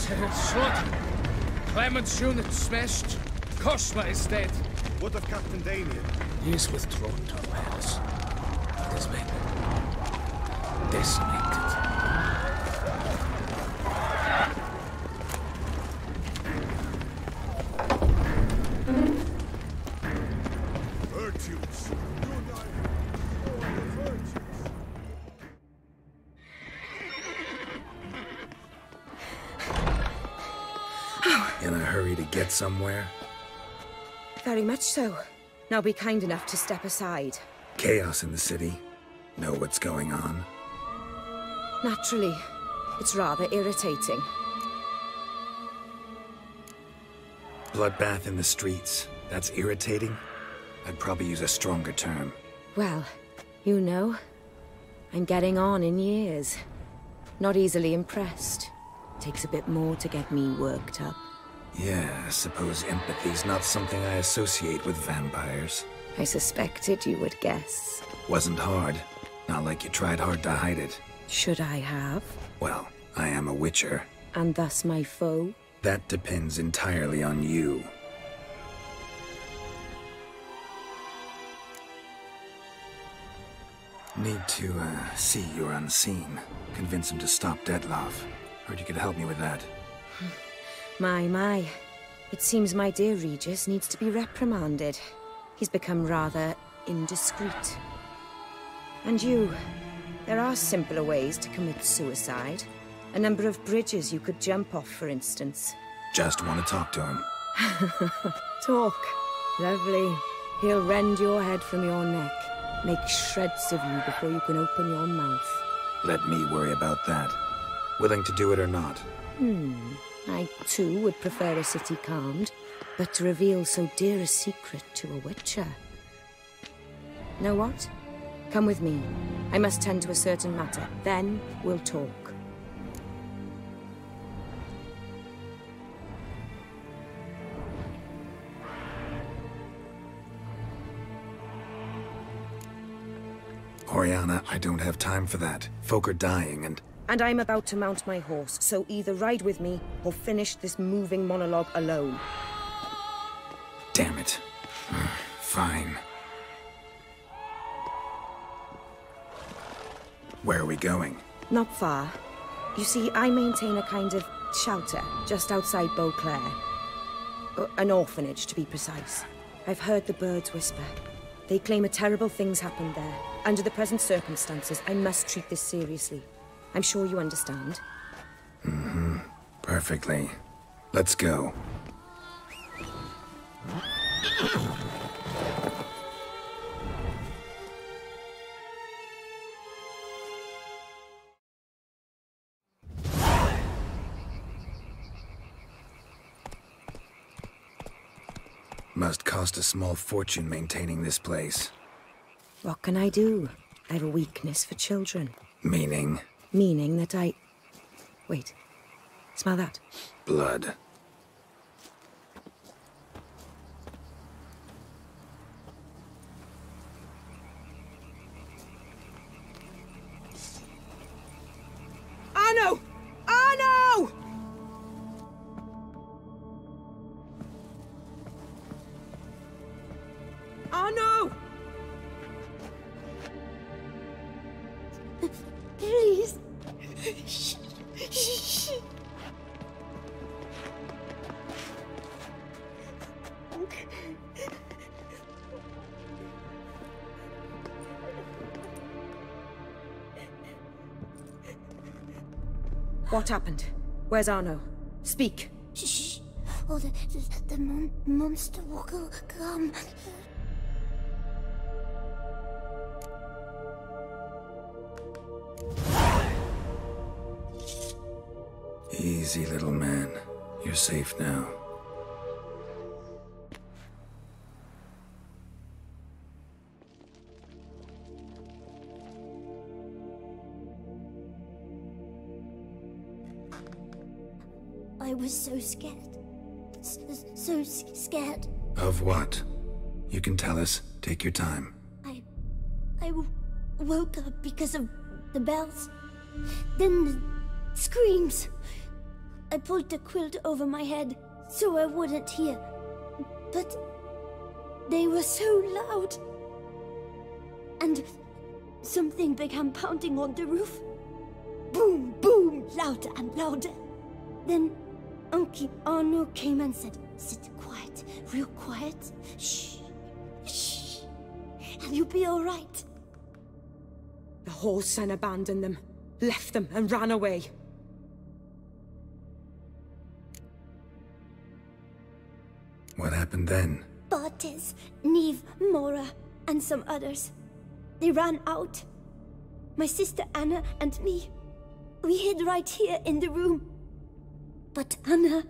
Shot. Clement's unit smashed. Cosma is dead. What of Captain Damien? He is withdrawn to Wales. His men decimated. Virtues. In a hurry to get somewhere? Very much so. Now be kind enough to step aside. Chaos in the city. Know what's going on? Naturally. It's rather irritating. Bloodbath in the streets. That's irritating? I'd probably use a stronger term. Well, you know, I'm getting on in years. Not easily impressed. Takes a bit more to get me worked up. Yeah, I suppose empathy's not something I associate with vampires. I suspected you would guess. Wasn't hard. Not like you tried hard to hide it. Should I have? Well, I am a witcher. And thus my foe? That depends entirely on you. Need to, see you're unseen. Convince him to stop Dettlaff. Heard you could help me with that. My. It seems my dear Regis needs to be reprimanded. He's become rather indiscreet. And you, there are simpler ways to commit suicide. A number of bridges you could jump off, for instance. Just want to talk to him. Talk. Lovely. He'll rend your head from your neck. Make shreds of you before you can open your mouth. Let me worry about that. Willing to do it or not? I, too, would prefer a city calmed, but to reveal so dear a secret to a witcher. Know what? Come with me. I must tend to a certain matter. Then we'll talk. Oriana, I don't have time for that. Folk are dying and... And I'm about to mount my horse, so either ride with me or finish this moving monologue alone. Damn it. Fine. Where are we going? Not far. You see, I maintain a kind of shelter just outside Beauclair. An orphanage, to be precise. I've heard the birds whisper. They claim a terrible thing's happened there. Under the present circumstances, I must treat this seriously. I'm sure you understand. Perfectly. Let's go. Must cost a small fortune maintaining this place. What can I do? I have a weakness for children. Meaning? Meaning that I... Wait. Smell that? Blood. Arno! Arno! Arno! Please. What happened? Where's Arno? Speak. Shh. Oh, the monster will come. Easy, little man. You're safe now. I was so scared. So scared. Of what? You can tell us. Take your time. I woke up because of the bells. Then the screams. I pulled the quilt over my head so I wouldn't hear. But they were so loud. And something began pounding on the roof. Boom, boom, louder and louder. Then Uncle Arno came and said, "Sit quiet, real quiet. Shh, shh, and you'll be all right." The whoreson abandoned them, left them and ran away. What happened then? Bartes, Neve, Mora, and some others. They ran out. My sister Anna and me, we hid right here in the room. But Anna,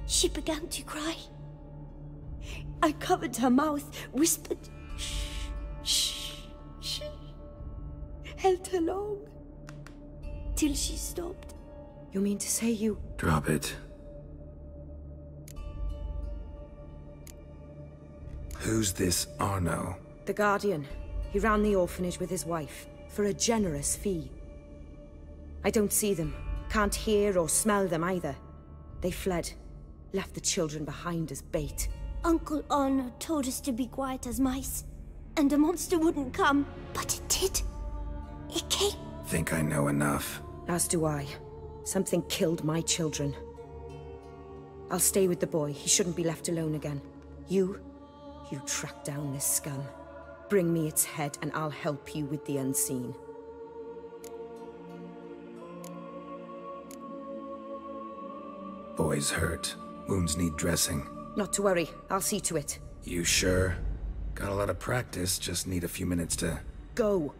she began to cry. I covered her mouth, whispered, "Shh, shh, shh," held her long, till she stopped. You mean to say you... Drop it. Who's this Arno? The Guardian. He ran the orphanage with his wife, for a generous fee. I don't see them, can't hear or smell them either. They fled, left the children behind as bait. Uncle Arno told us to be quiet as mice, and the monster wouldn't come, but it did. It came. Think I know enough. As do I. Something killed my children. I'll stay with the boy. He shouldn't be left alone again. You track down this scum. Bring me its head and I'll help you with the unseen. Boy's hurt. Wounds need dressing. Not to worry. I'll see to it. You sure? Got a lot of practice, just need a few minutes to... Go.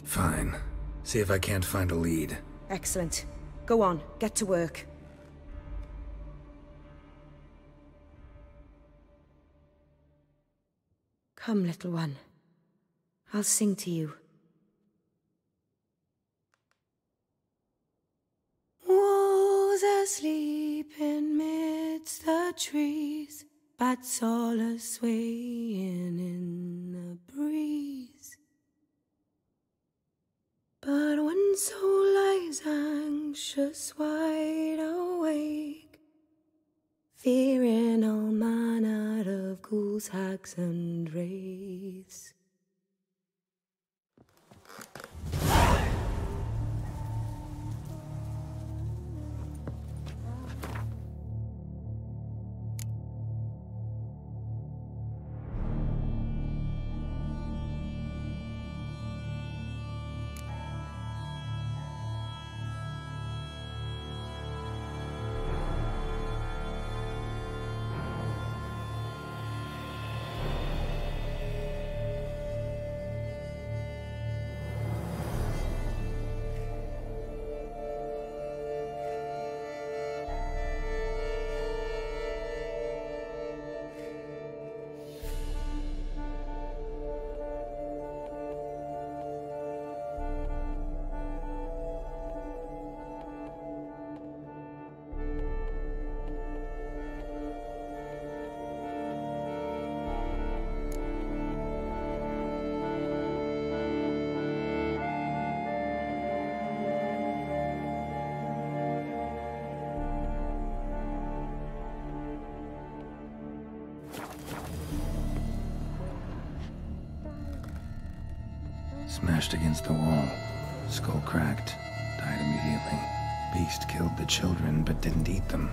Fine. See if I can't find a lead. Excellent. Go on, get to work. Come, little one. I'll sing to you. Wolves asleep in midst the trees, bats all a-swaying in the breeze. But one soul lies anxious, wide awake, fearing all manner of ghouls, hags, and wraiths. Smashed against the wall. Skull cracked. Died immediately. Beast killed the children, but didn't eat them.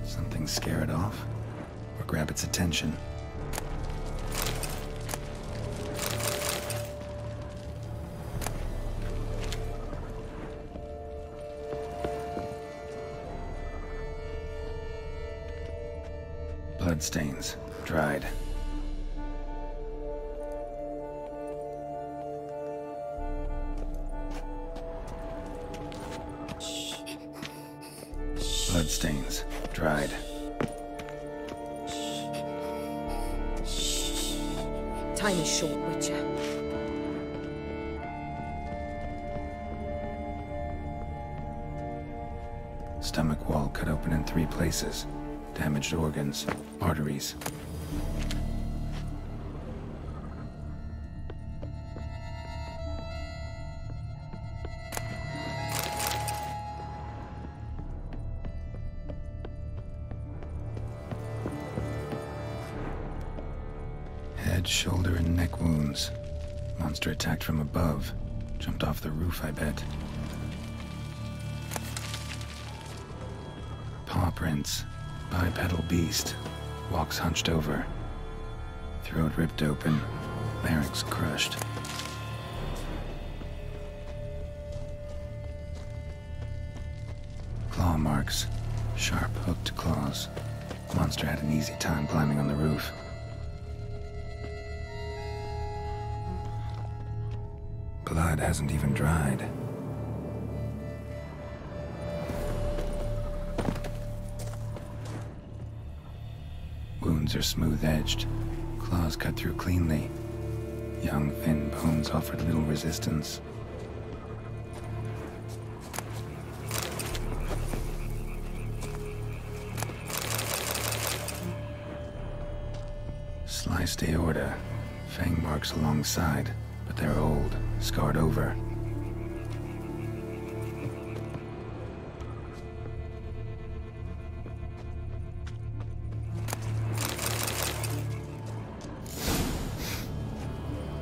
Something scare it off? Or grab its attention? Bloodstains. Dried. Bloodstains. Dried. Time is short, Witcher. Stomach wall cut open in 3 places. Damaged organs. Arteries. Head, shoulder, and neck wounds. Monster attacked from above. Jumped off the roof, I bet. Paw prints. Bipedal beast. Walks hunched over. Throat ripped open. Larynx crushed. Claw marks. Sharp, hooked claws. Monster had an easy time climbing on the roof. Blood hasn't even dried. Wounds are smooth-edged. Claws cut through cleanly. Young, thin bones offered little resistance. Sliced aorta. Fang marks alongside, but they're old, scarred over.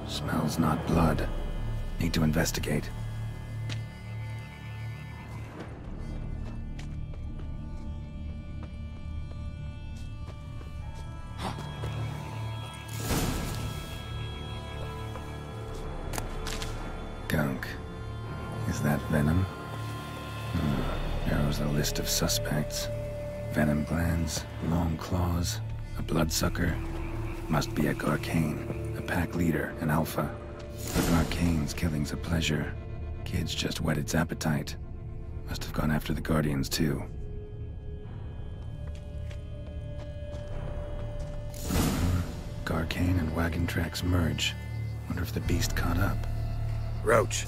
Smells not blood. Need to investigate. Gunk. Is that venom? Narrows the list of suspects. Venom glands, long claws, a bloodsucker. Must be a Garcane, a pack leader, an alpha. For Garcane's killing's a pleasure. Kid's just whet its appetite. Must have gone after the Guardians too. Garcane and wagon tracks merge. Wonder if the beast caught up. Roach.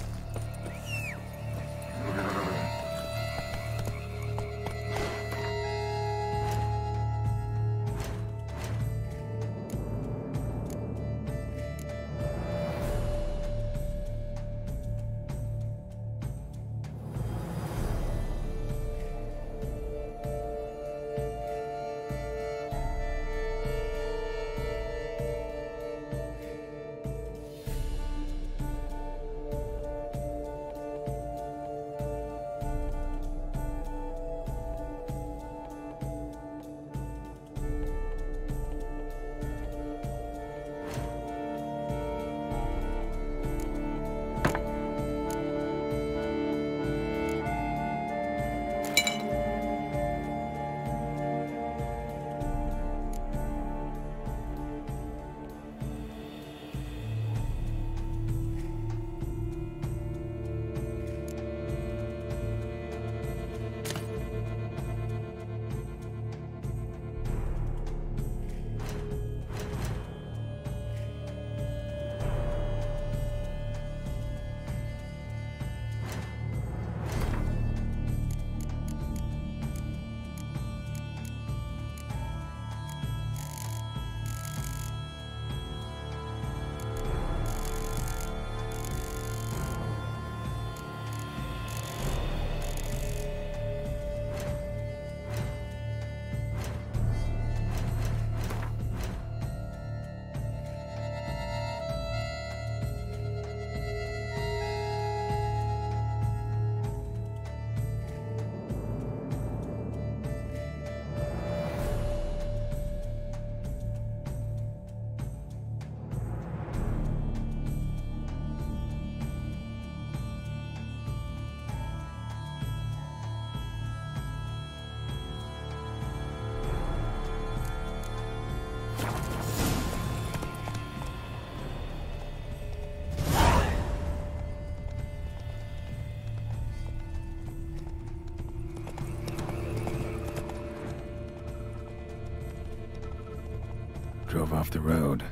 Drove off the road.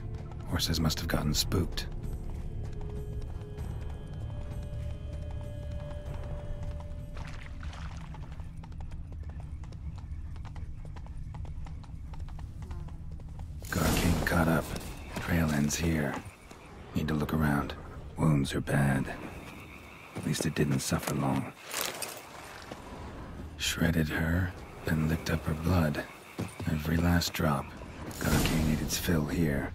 Horses must have gotten spooked. Garcane caught up. Trail ends here. Need to look around. Wounds are bad. At least it didn't suffer long. Shredded her, then licked up her blood. Every last drop. Garcane ate its fill here.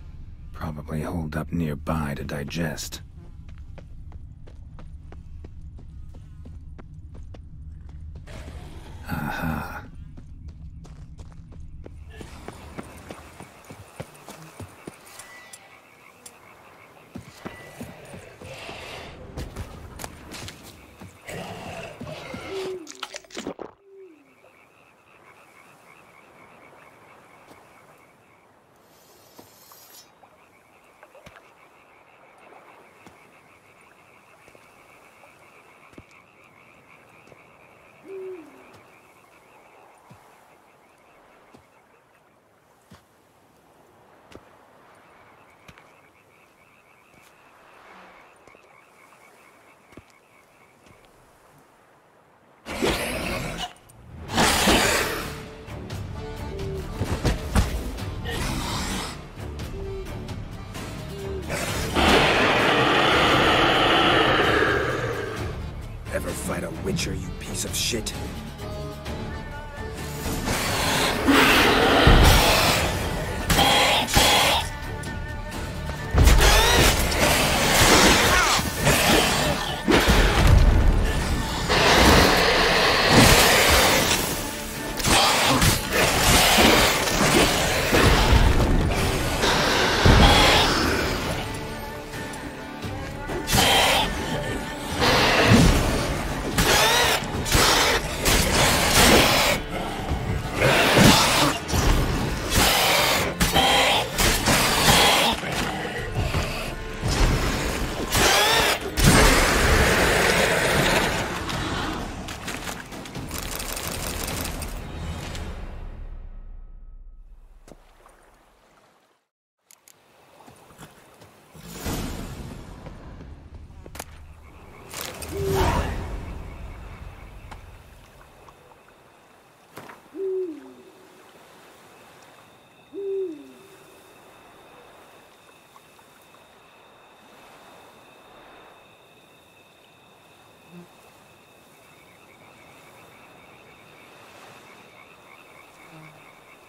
Probably holed up nearby to digest. Aha. Ever fight a Witcher, you piece of shit?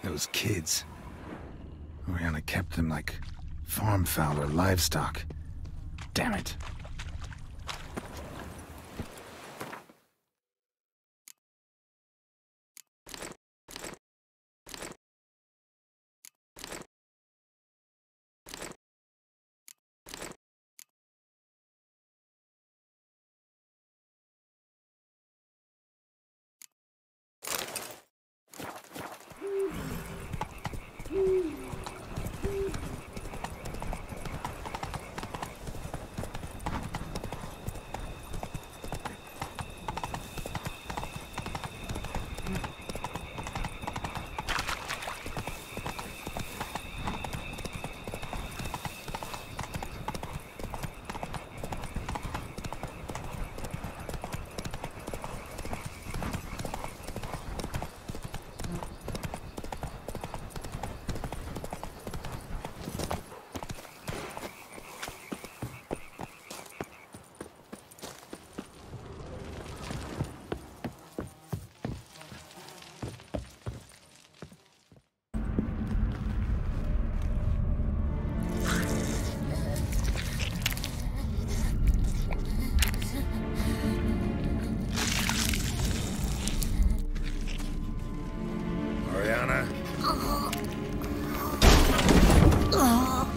Those kids. Oriana kept them like farm fowl or livestock. Damn it.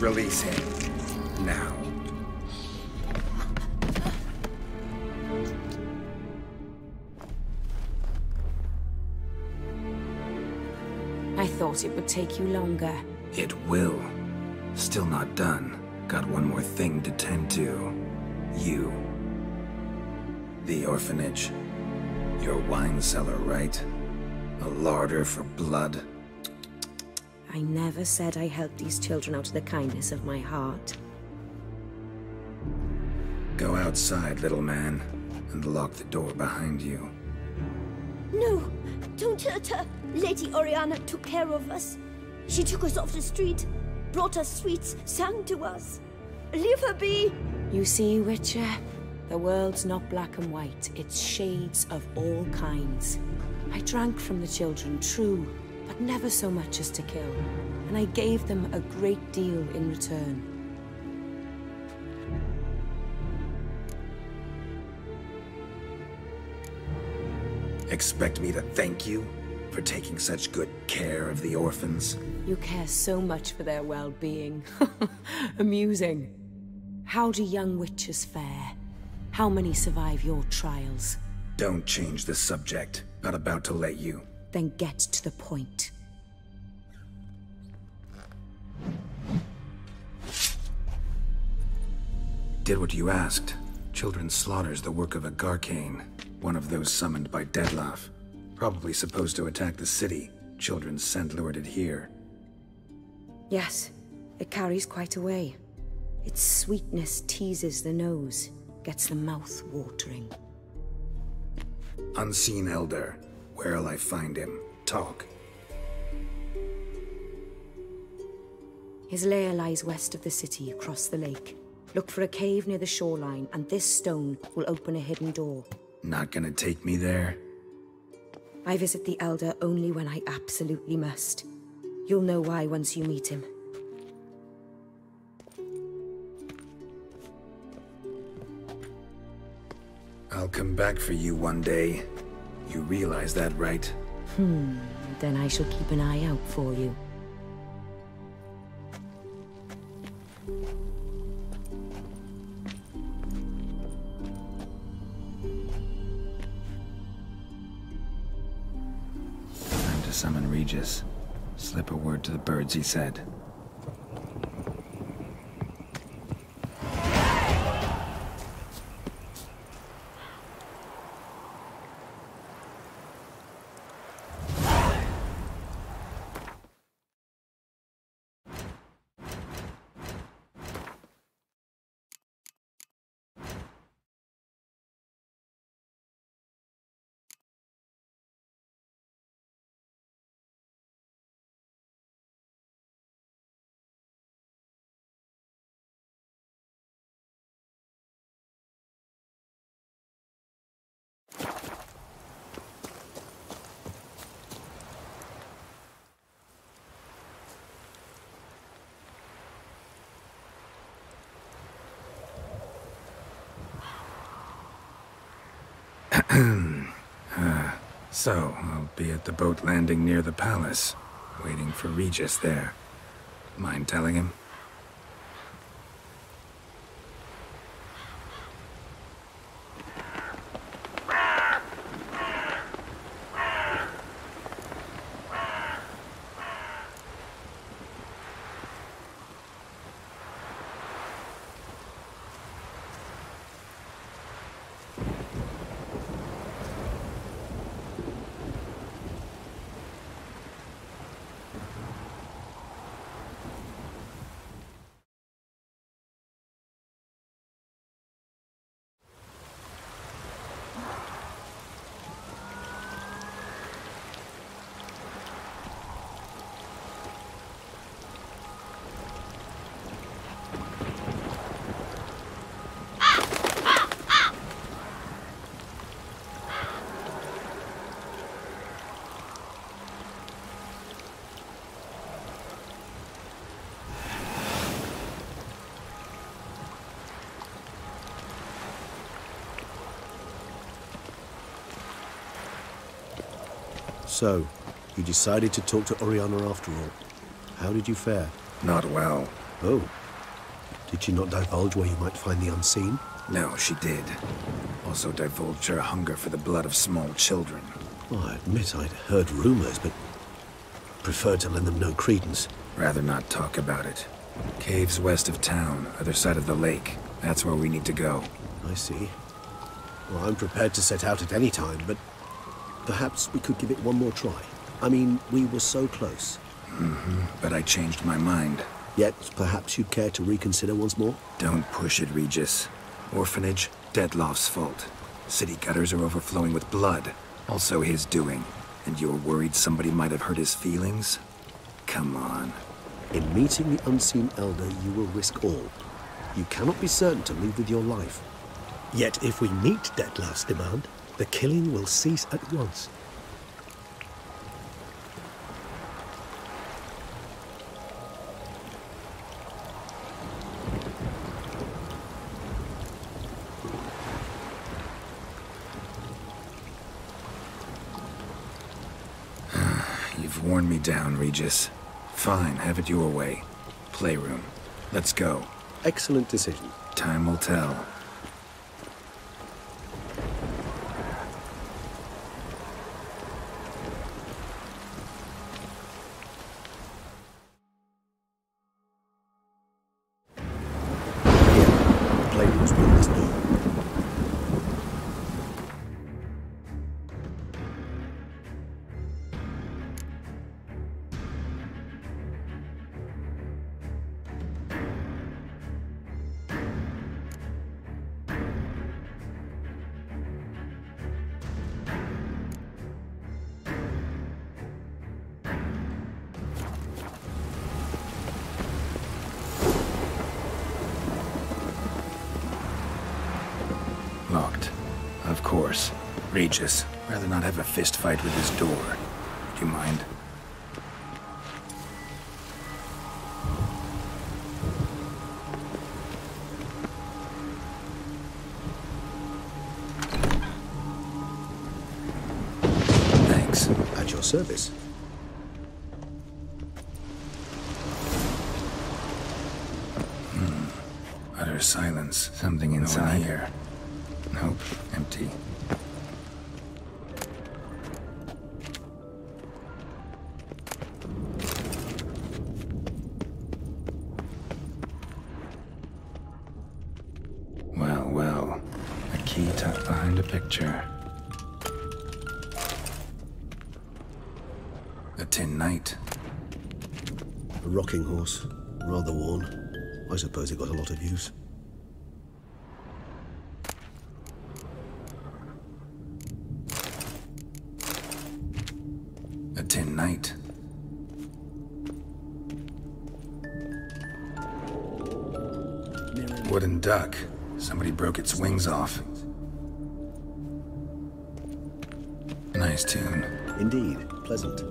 Release him. Now. I thought it would take you longer. It will. Still not done. Got one more thing to tend to. You. The orphanage. Your wine cellar, right? A larder for blood. I never said I helped these children out of the kindness of my heart. Go outside, little man, and lock the door behind you. No, don't hurt her. Lady Oriana took care of us. She took us off the street, brought us sweets, sang to us. Leave her be. You see, Witcher, the world's not black and white. It's shades of all kinds. I drank from the children, true, but never so much as to kill. and I gave them a great deal in return. Expect me to thank you for taking such good care of the orphans? You care so much for their well-being. Amusing. How do young witches fare? How many survive your trials? Don't change the subject. Not about to let you. Then get to the point. Did what you asked. Children's slaughter's the work of a Garcane, one of those summoned by Dettlaff. Probably supposed to attack the city. Children's scent lured it here. Yes, it carries quite a way. Its sweetness teases the nose, gets the mouth watering. Unseen Elder. Where'll I find him? Talk. His lair lies west of the city, across the lake. Look for a cave near the shoreline, and this stone will open a hidden door. Not gonna take me there? I visit the Elder only when I absolutely must. You'll know why once you meet him. I'll come back for you one day. You realize that, right? Then I shall keep an eye out for you. Time to summon Regis. Slip a word to the birds, he said. So, I'll be at the boat landing near the palace, waiting for Regis there. Mind telling him? So, you decided to talk to Oriana after all. How did you fare? Not well. Oh. Did she not divulge where you might find the unseen? No, she did. Also divulged her hunger for the blood of small children. Well, I admit I'd heard rumors, but preferred to lend them no credence. Rather not talk about it. Caves west of town, other side of the lake. That's where we need to go. I see. Well, I'm prepared to set out at any time, but perhaps we could give it one more try. I mean, we were so close. But I changed my mind. Yet, perhaps you'd care to reconsider once more? Don't push it, Regis. Orphanage, Dettlaff's fault. City gutters are overflowing with blood. Also his doing. And you're worried somebody might have hurt his feelings? Come on. In meeting the unseen elder, you will risk all. You cannot be certain to leave with your life. Yet if we meet Dettlaff's demand, the killing will cease at once. You've worn me down, Regis. Fine, have it your way. Playroom. Let's go. Excellent decision. Time will tell. Playroom's beyond this door. Locked. Of course. Regis, rather not have a fist fight with this door. Do you mind? Thanks. At your service. Utter silence. Something inside here. Nope, empty. Well, well. A key tucked behind a picture. A tin knight. A rocking horse. Rather worn. I suppose it got a lot of use. A tin knight. Wooden duck. Somebody broke its wings off. Nice tune. Indeed, pleasant.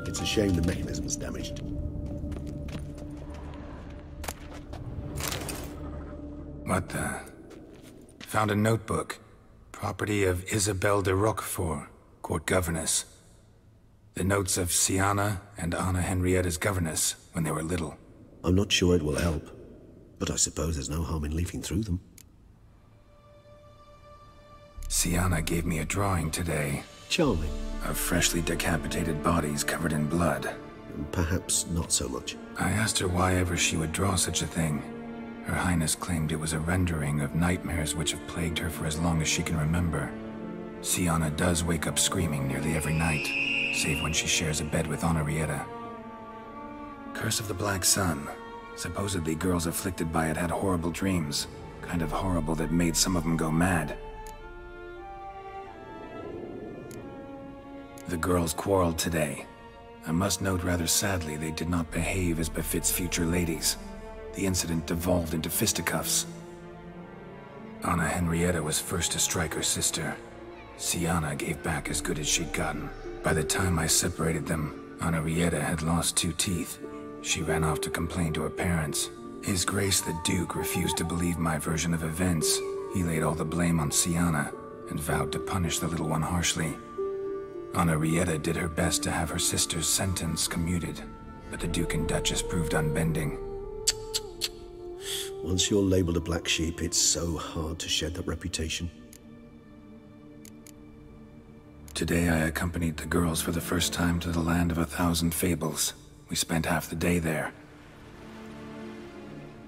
It's a shame the mechanism's damaged. What the? Found a notebook. Property of Isabelle de Roquefort, court governess. The notes of Sienna and Anna Henrietta's governess when they were little. I'm not sure it will help, but I suppose there's no harm in leafing through them. Sienna gave me a drawing today. Charming. Of freshly decapitated bodies covered in blood. Perhaps not so much. I asked her why ever she would draw such a thing. Her Highness claimed it was a rendering of nightmares which have plagued her for as long as she can remember. Sienna does wake up screaming nearly every night, save when she shares a bed with Henrietta. Curse of the Black Sun. Supposedly girls afflicted by it had horrible dreams. Kind of horrible that made some of them go mad. The girls quarreled today. I must note rather sadly they did not behave as befits future ladies. The incident devolved into fisticuffs. Anna Henrietta was first to strike her sister. Sienna gave back as good as she'd gotten. By the time I separated them, Henrietta had lost 2 teeth. She ran off to complain to her parents. His Grace the Duke refused to believe my version of events. He laid all the blame on Sienna and vowed to punish the little one harshly. Henrietta did her best to have her sister's sentence commuted, but the Duke and Duchess proved unbending. Once you're labeled a black sheep, it's so hard to shed that reputation. Today I accompanied the girls for the first time to the land of 1,000 fables. We spent half the day there.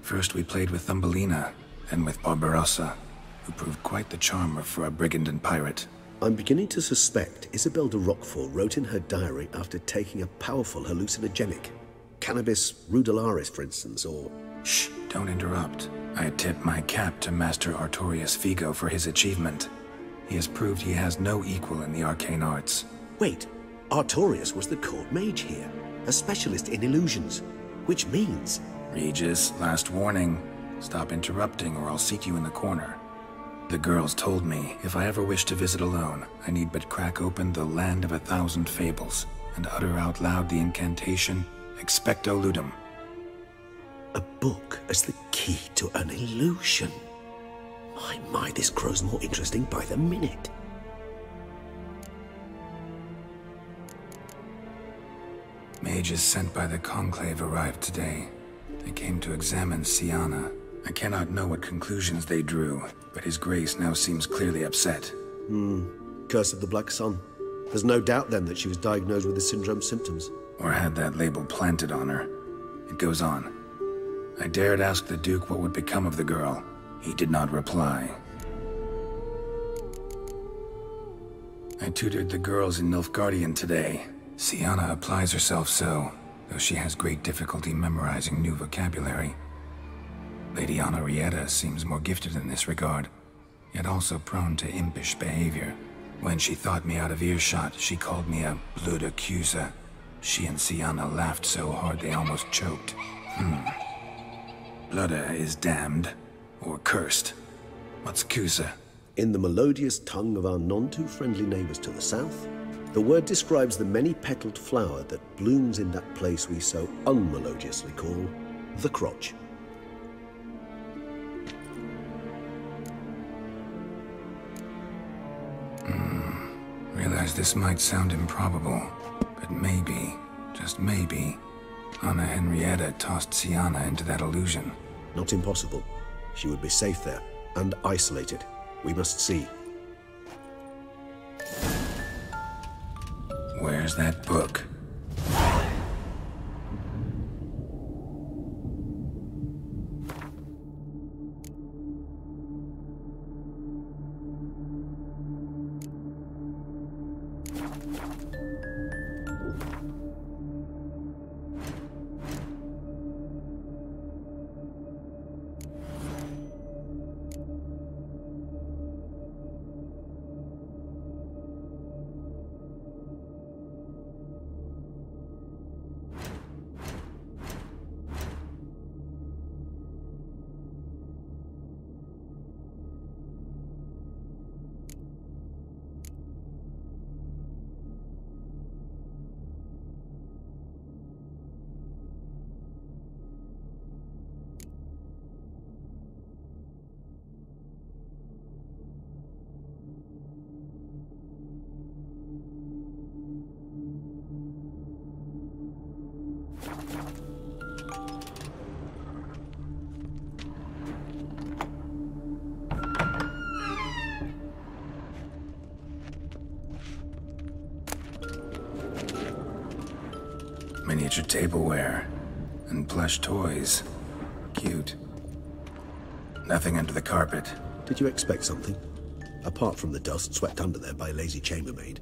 First we played with Thumbelina, then with Barbarossa, who proved quite the charmer for a brigand and pirate. I'm beginning to suspect Isabelle de Roquefort wrote in her diary after taking a powerful hallucinogenic. Cannabis rudularis, for instance, or... Shh, don't interrupt. I tip my cap to Master Artorius Figo for his achievement. He has proved he has no equal in the arcane arts. Wait, Artorius was the court mage here, a specialist in illusions, which means... Regis, last warning. Stop interrupting or I'll seat you in the corner. The girls told me if I ever wish to visit alone, I need but crack open the land of 1,000 fables and utter out loud the incantation, Expecto Ludum. A book as the key to an illusion. My, this grows more interesting by the minute. Mages sent by the Conclave arrived today. They came to examine Siana. I cannot know what conclusions they drew, but His Grace now seems clearly upset. Curse of the Black Sun. There's no doubt then that she was diagnosed with the syndrome symptoms. Or had that label planted on her. It goes on. I dared ask the Duke what would become of the girl. He did not reply. I tutored the girls in Nilfgaardian today. Siana applies herself so, though she has great difficulty memorizing new vocabulary. Lady Henrietta seems more gifted in this regard, yet also prone to impish behavior. When she thought me out of earshot, she called me a blood accuser. She and Siana laughed so hard they almost choked. Blooda is damned, or cursed. What's Cusa? In the melodious tongue of our none-too-friendly neighbours to the south, the word describes the many-petaled flower that blooms in that place we so unmelodiously call the crotch. Realize this might sound improbable, but maybe, just maybe, Anna Henrietta tossed Siana into that illusion. Not impossible. She would be safe there, and isolated. We must see. Where's that book? Miniature tableware and plush toys. Cute. Nothing under the carpet. Did you expect something? Apart from the dust swept under there by a lazy chambermaid.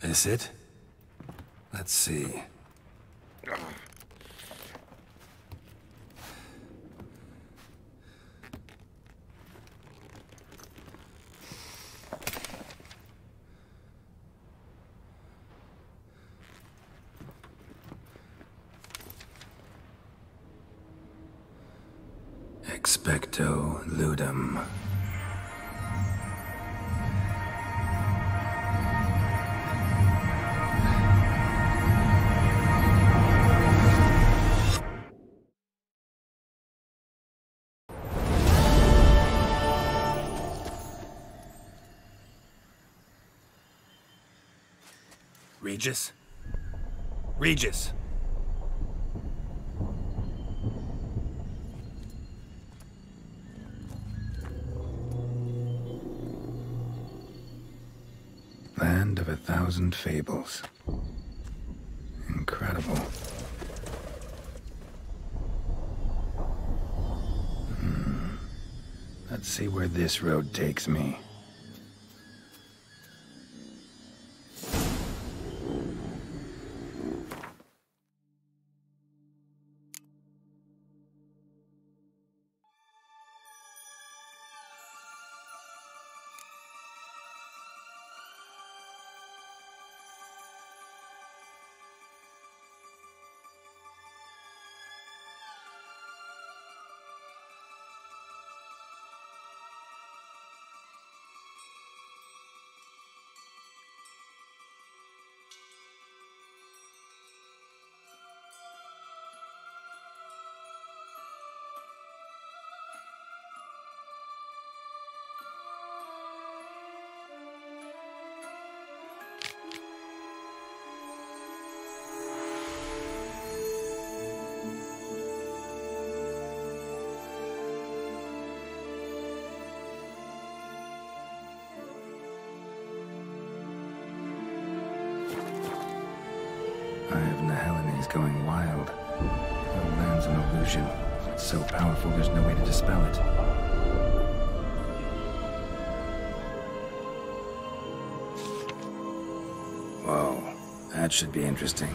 This it? Let's see. Expecto ludum. Regis? Regis! Land of 1,000 fables. Incredible. Let's see where this road takes me. hive and the Helen is going wild. The land's an illusion. It's so powerful there's no way to dispel it. Whoa, that should be interesting.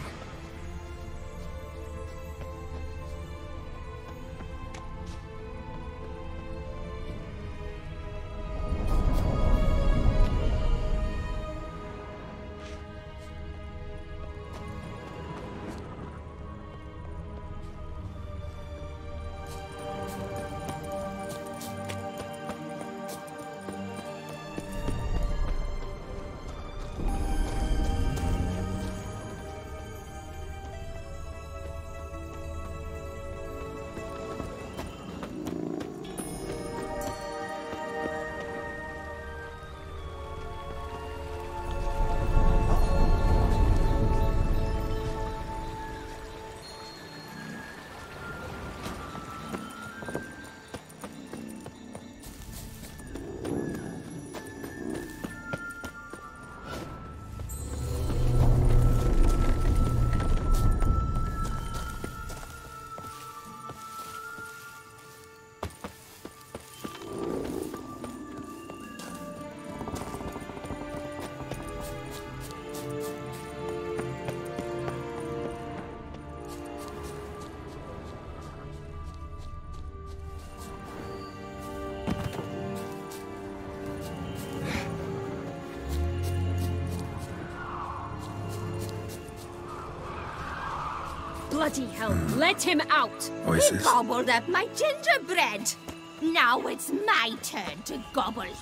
Bloody hell, let him out! Voices. He gobbled up my gingerbread. Now it's my turn to gobble him.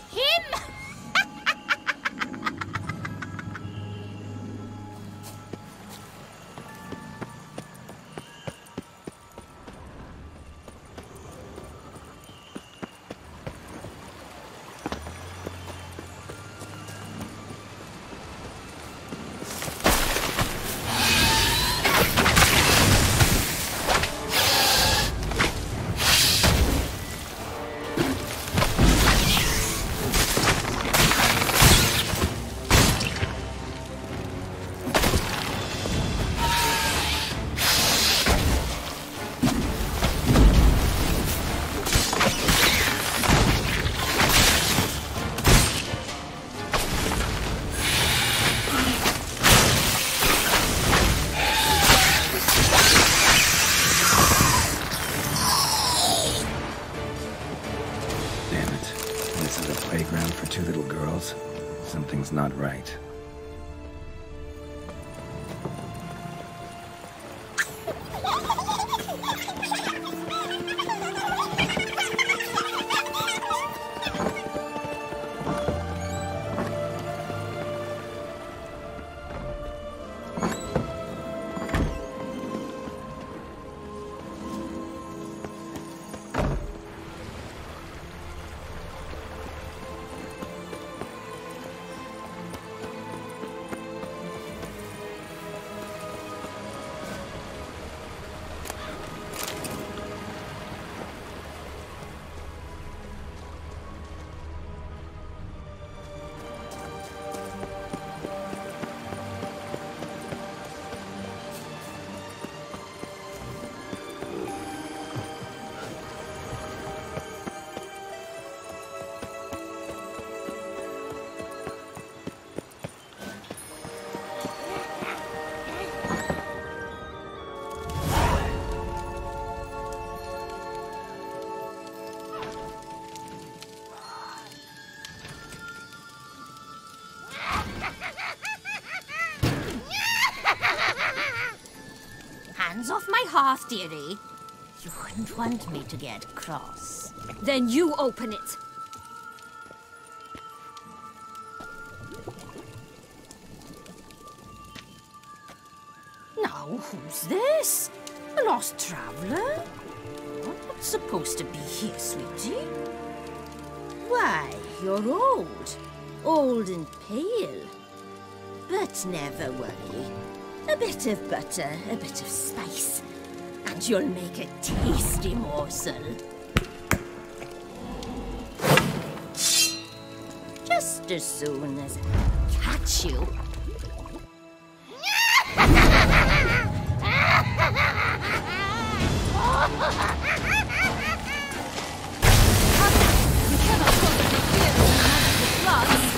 Playground for two little girls? Something's not right. Hands off my hearth, dearie. You wouldn't want me to get cross. Then you open it. Now, who's this? A lost traveler? Not supposed to be here, sweetie. Why, you're old. Old and pale. But never worry. A bit of butter, a bit of spice, and you'll make a tasty morsel. Just as soon as I catch you. You cannot call it a fear in the magical floods.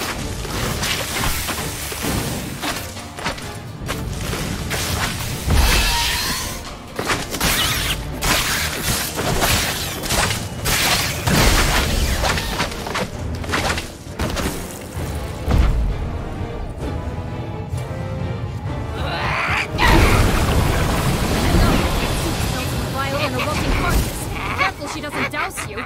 She doesn't douse you.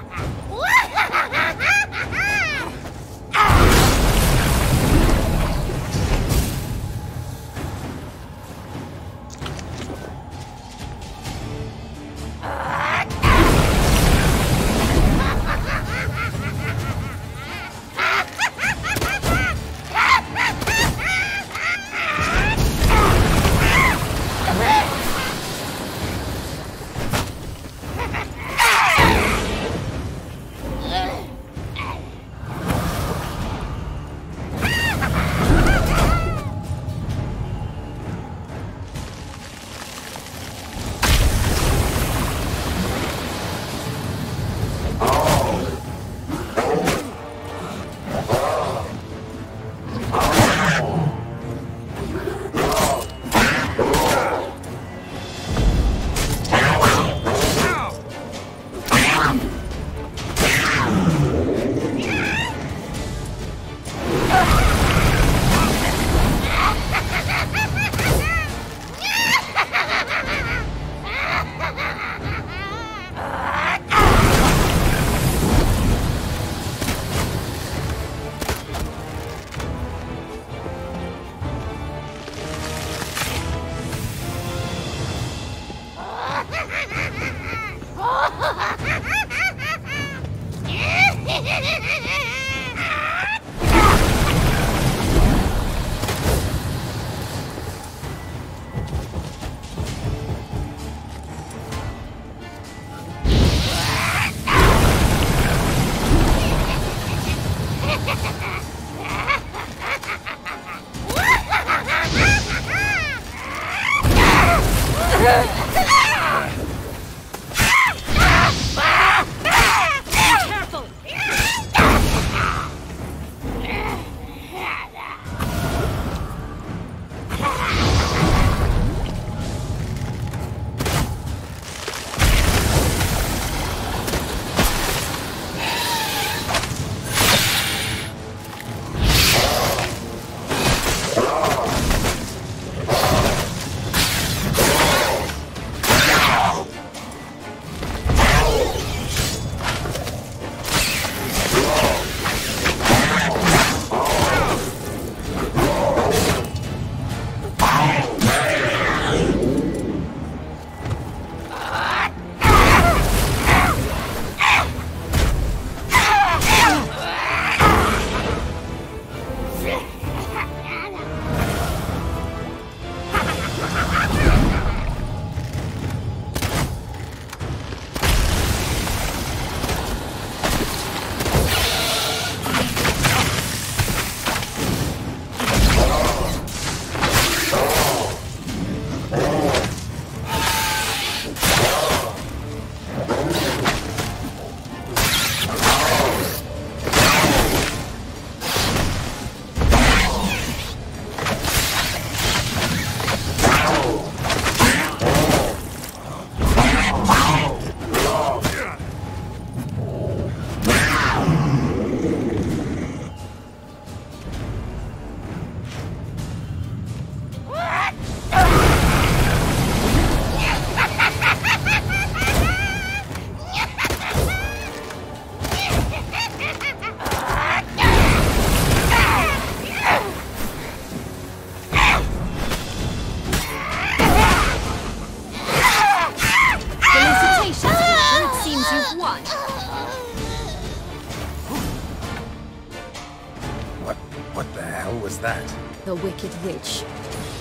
The Wicked Witch.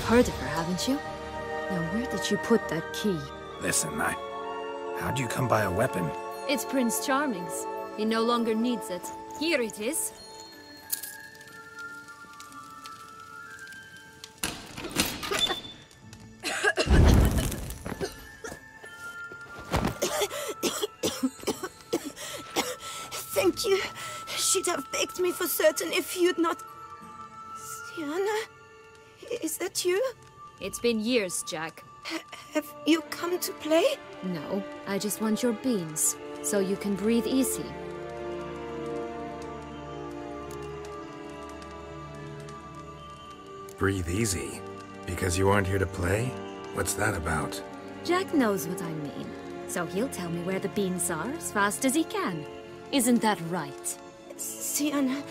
Heard of her, haven't you? Now, where did you put that key? Listen, how'd you come by a weapon? It's Prince Charming's. He no longer needs it. Here it is. Thank you. She'd have begged me for certain if you'd not... Sienna? Is that you? It's been years, Jack. Have you come to play? No, I just want your beans, so you can breathe easy. Breathe easy? Because you aren't here to play? What's that about? Jack knows what I mean, so he'll tell me where the beans are as fast as he can. Isn't that right? Sienna,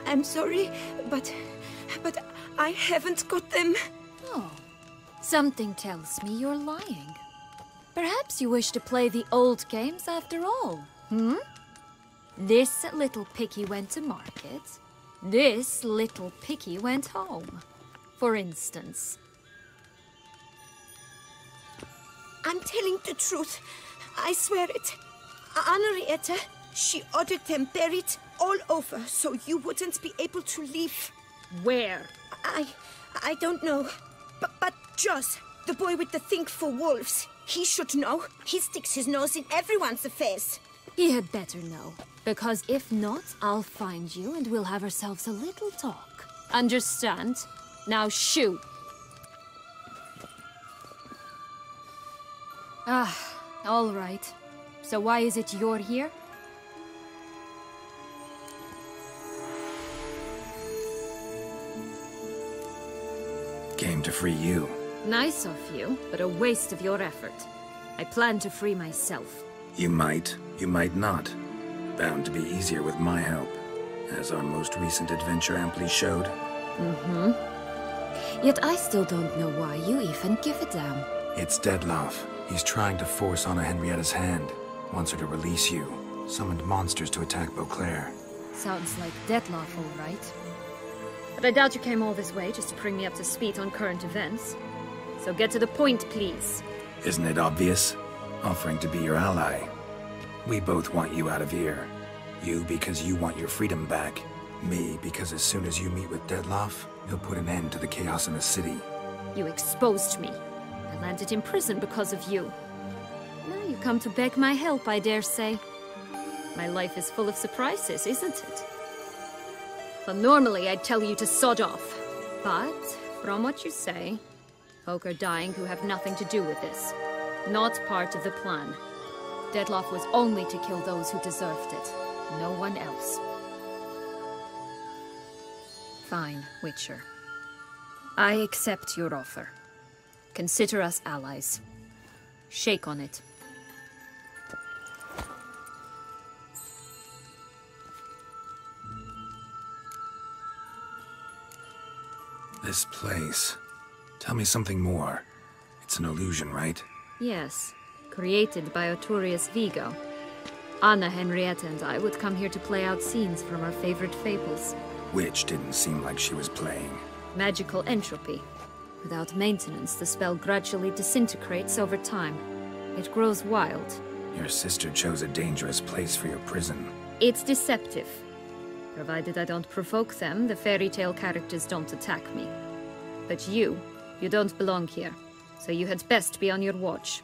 I'm sorry, but I haven't got them. Oh, something tells me you're lying. Perhaps you wish to play the old games after all, This little piggy went to market. This little piggy went home, for instance. I'm telling the truth. I swear it. Henrietta, she ordered them buried all over so you wouldn't be able to leave. Where? I don't know. But Joss, the boy with the thing for wolves, he should know. He sticks his nose in everyone's affairs. He had better know. Because if not, I'll find you and we'll have ourselves a little talk. Understand? Now shoo! All right. So why is it you're here? Came to free you. Nice of you, but a waste of your effort. I plan to free myself. You might not. Bound to be easier with my help, as our most recent adventure amply showed. Yet I still don't know why you even give a damn. It's Dettlaff. He's trying to force Anna Henrietta's hand. Wants her to release you. Summoned monsters to attack Beauclair. Sounds like Dettlaff, all right. But I doubt you came all this way just to bring me up to speed on current events. So get to the point, please. Isn't it obvious? Offering to be your ally. We both want you out of here. You because you want your freedom back. Me because as soon as you meet with Dettlaff, he'll put an end to the chaos in the city. You exposed me. I landed in prison because of you. Now you come to beg my help, I dare say. My life is full of surprises, isn't it? Well, normally I'd tell you to sod off. But, from what you say, folk are dying who have nothing to do with this. Not part of the plan. Dettlaff was only to kill those who deserved it. No one else. Fine, Witcher. I accept your offer. Consider us allies. Shake on it. This place. Tell me something more. It's an illusion, right? Yes. Created by Arturius Vigo. Anna Henrietta and I would come here to play out scenes from our favorite fables. Which didn't seem like she was playing. Magical entropy. Without maintenance, the spell gradually disintegrates over time. It grows wild. Your sister chose a dangerous place for your prison. It's deceptive. Provided I don't provoke them, the fairy tale characters don't attack me. But you don't belong here. So you had best be on your watch.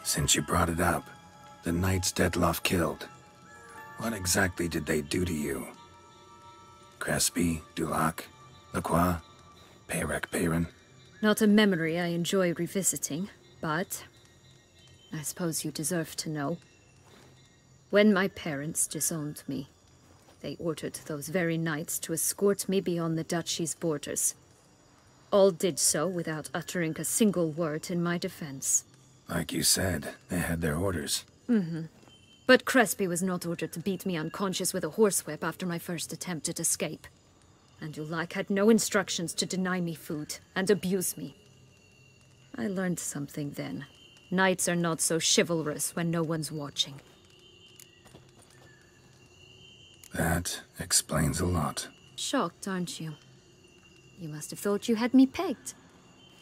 Since you brought it up, the knights Dettlaff killed. What exactly did they do to you? Crespi, Dulac, Lacroix, Peyrac Peyran? Not a memory I enjoy revisiting, but I suppose you deserve to know. When my parents disowned me, they ordered those very knights to escort me beyond the duchy's borders. All did so without uttering a single word in my defense. Like you said, they had their orders. But Crespi was not ordered to beat me unconscious with a horsewhip after my first attempt at escape. And Dulac had no instructions to deny me food and abuse me. I learned something then. Knights are not so chivalrous when no one's watching. That explains a lot. Shocked, aren't you? You must have thought you had me pegged.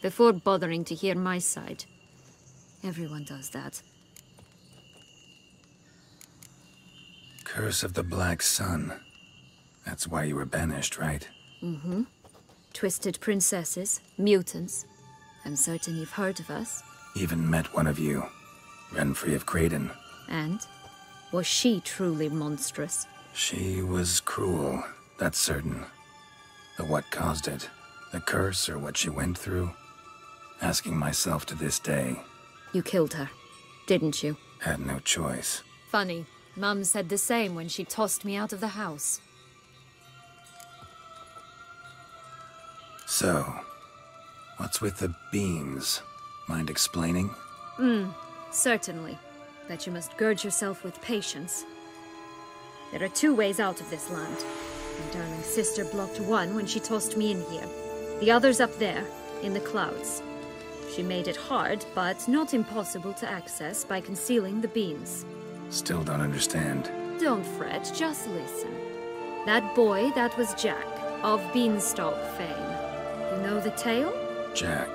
Before bothering to hear my side. Everyone does that. Curse of the Black Sun. That's why you were banished, right? Twisted princesses, mutants. I'm certain you've heard of us. Even met one of you. Renfrey of Craden. And? Was she truly monstrous? She was cruel, that's certain. But what caused it? The curse or what she went through? Asking myself to this day. You killed her, didn't you? Had no choice. Funny. Mum said the same when she tossed me out of the house. So, what's with the beans? Mind explaining? Certainly. But you must gird yourself with patience. There are 2 ways out of this land. My darling sister blocked one when she tossed me in here. The other's up there, in the clouds. She made it hard, but not impossible to access by concealing the beans. Still don't understand. Don't fret, just listen. That boy, that was Jack, of Beanstalk fame. You know the tale? Jack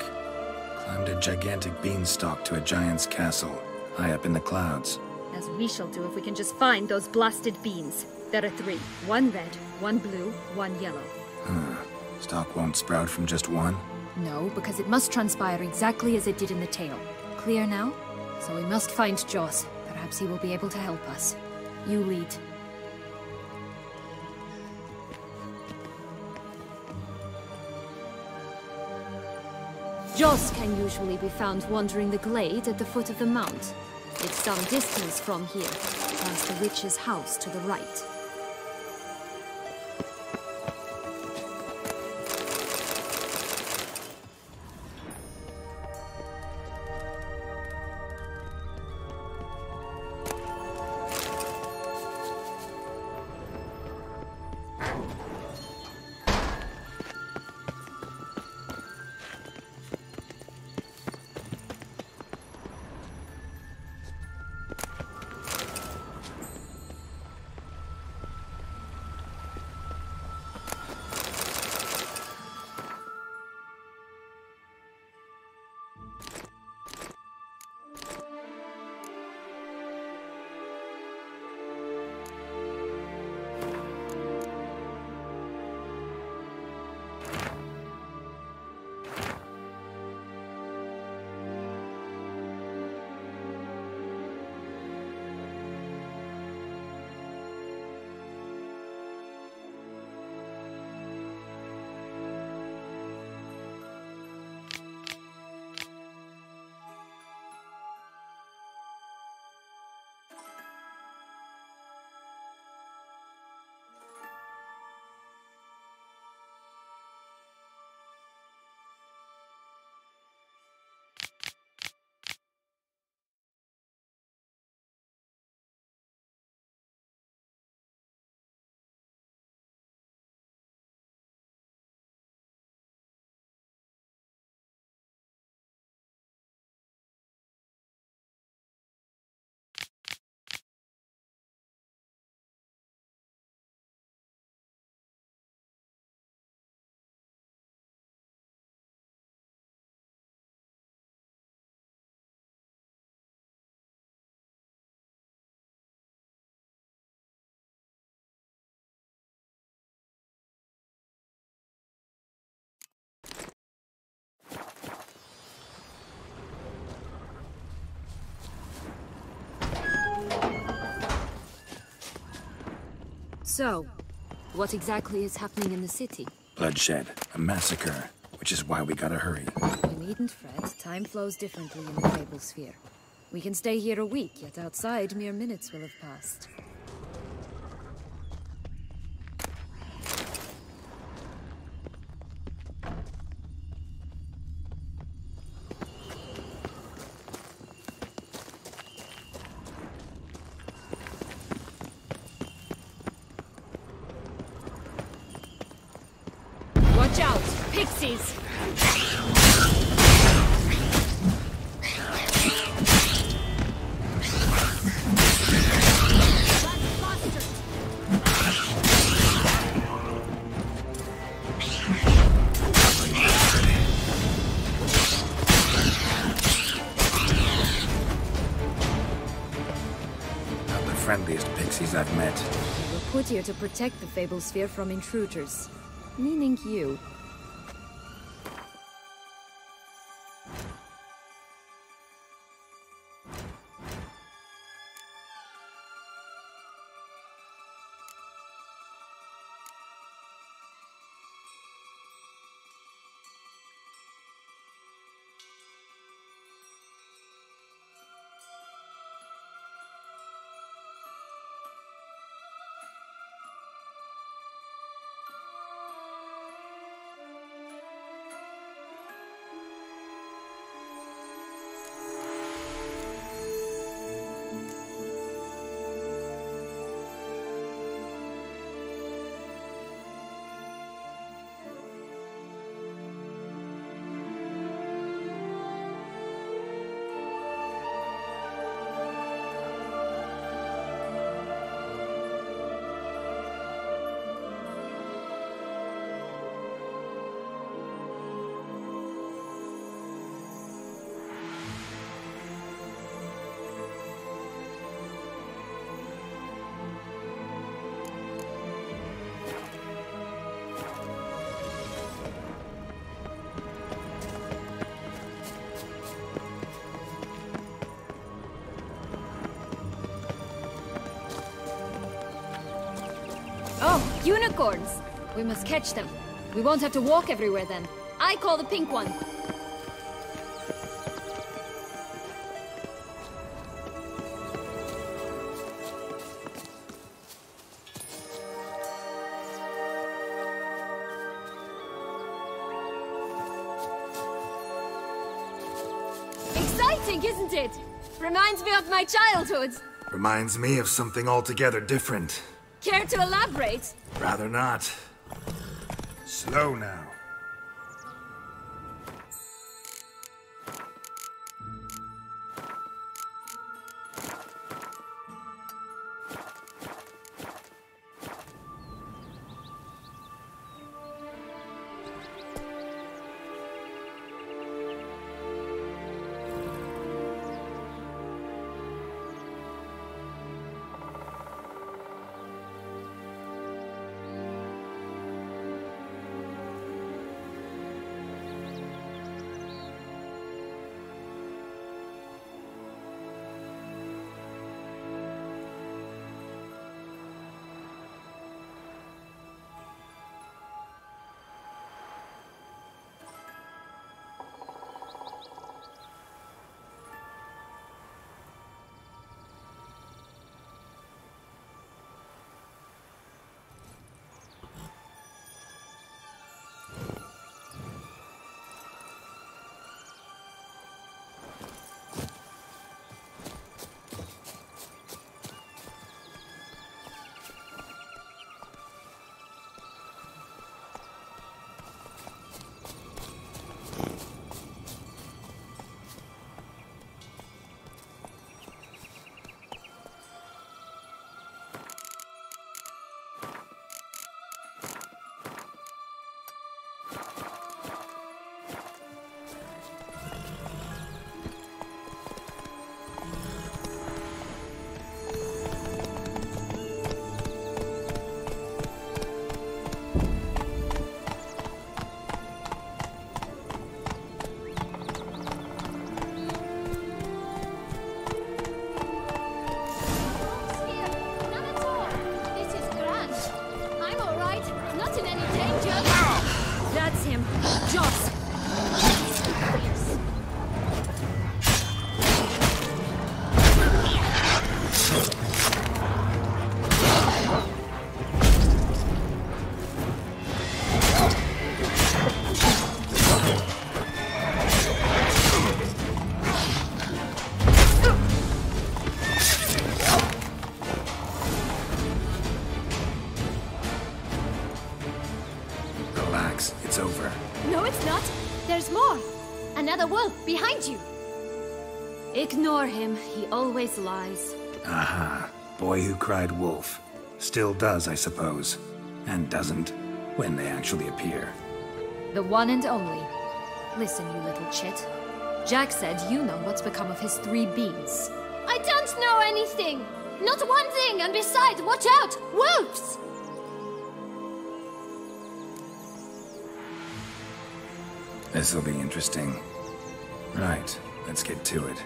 climbed a gigantic beanstalk to a giant's castle, high up in the clouds. As we shall do if we can just find those blasted beans. There are 3. 1 red, 1 blue, 1 yellow. Stalk won't sprout from just one? No, because it must transpire exactly as it did in the tale. Clear now? So we must find Joss. Perhaps he will be able to help us. You lead. Joss can usually be found wandering the glade at the foot of the mount. It's some distance from here, past the witch's house to the right. So, what exactly is happening in the city? Bloodshed, a massacre, which is why we gotta hurry. You needn't fret. Time flows differently in the Fable Sphere. We can stay here a week, yet outside mere minutes will have passed. Watch out! Pixies! Not the friendliest pixies I've met. We were put here to protect the Fable Sphere from intruders. Meaning you. Unicorns! We must catch them. We won't have to walk everywhere then. I call the pink one. Exciting, isn't it? Reminds me of my childhood. Reminds me of something altogether different. Care to elaborate? Rather not. Slow now. It's over. No, it's not. There's more. Another wolf behind you. Ignore him. He always lies. Aha. Boy who cried wolf. Still does, I suppose. And doesn't, when they actually appear. The one and only. Listen, you little chit. Jack said you know what's become of his 3 beans. I don't know anything! Not one thing, and besides, watch out! Wolves! This'll be interesting. Right, let's get to it.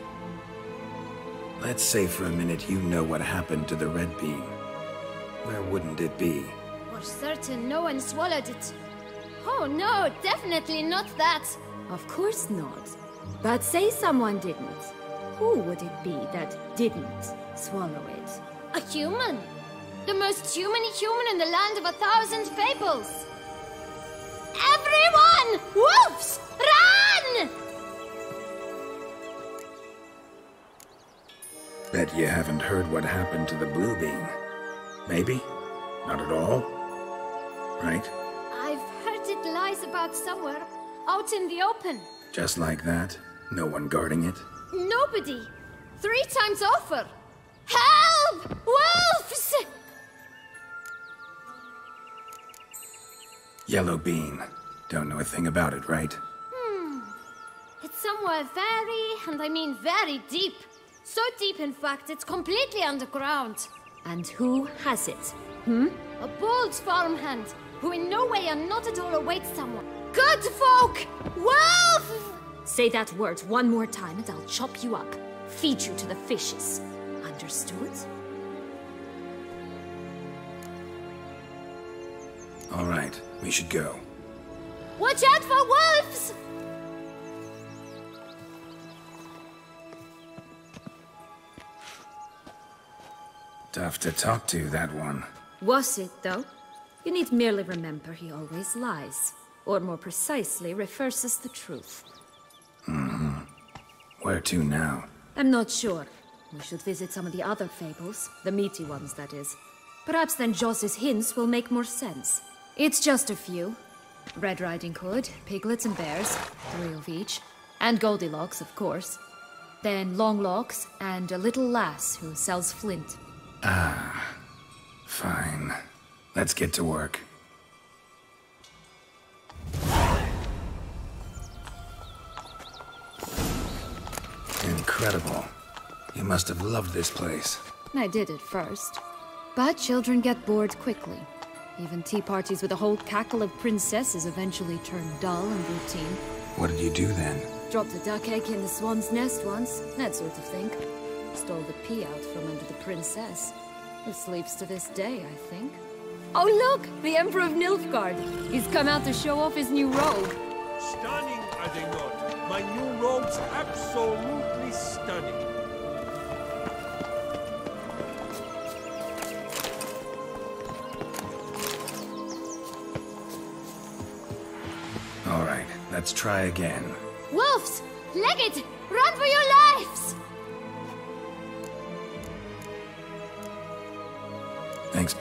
Let's say for a minute you know what happened to the red bean. Where wouldn't it be? For certain, no one swallowed it. Oh no, definitely not that. Of course not. But say someone didn't. Who would it be that didn't swallow it? A human. The most human-y human in the land of 1,000 fables. Everyone! Wolves! Run! Bet you haven't heard what happened to the blue bean. Maybe? Not at all? Right? I've heard it lies about somewhere, out in the open. Just like that? No one guarding it? Nobody. 3 times over. Help! Wolves! Yellow bean. Don't know a thing about it, right? It's somewhere very, and I mean very deep. So deep, in fact, it's completely underground. And who has it? A bold farmhand, who in no way and not at all awaits someone. Good folk! Wolf! Say that word one more time and I'll chop you up. Feed you to the fishes. Understood? All right, we should go. Watch out for wolves! Tough to talk to, that one. Was it, though? You need merely remember he always lies. Or more precisely, reverses the truth. Mm-hmm. Where to now? I'm not sure. We should visit some of the other fables. The meaty ones, that is. Perhaps then Joss's hints will make more sense. It's just a few. Red Riding Hood, piglets and bears, 3 of each. And Goldilocks, of course. Then Longlocks, and a little lass who sells flint. Ah, fine. Let's get to work. Incredible. You must have loved this place. I did at first. But children get bored quickly. Even tea parties with a whole cackle of princesses eventually turn dull and routine. What did you do then? Dropped a duck egg in the swan's nest once, that sort of thing. Stole the pea out from under the princess. Who sleeps to this day, I think. Oh look! The Emperor of Nilfgaard! He's come out to show off his new robe. Stunning, are they not? My new robe's absolutely stunning. All right, let's try again. Wolves! Legate! Run for your lives! Thanks.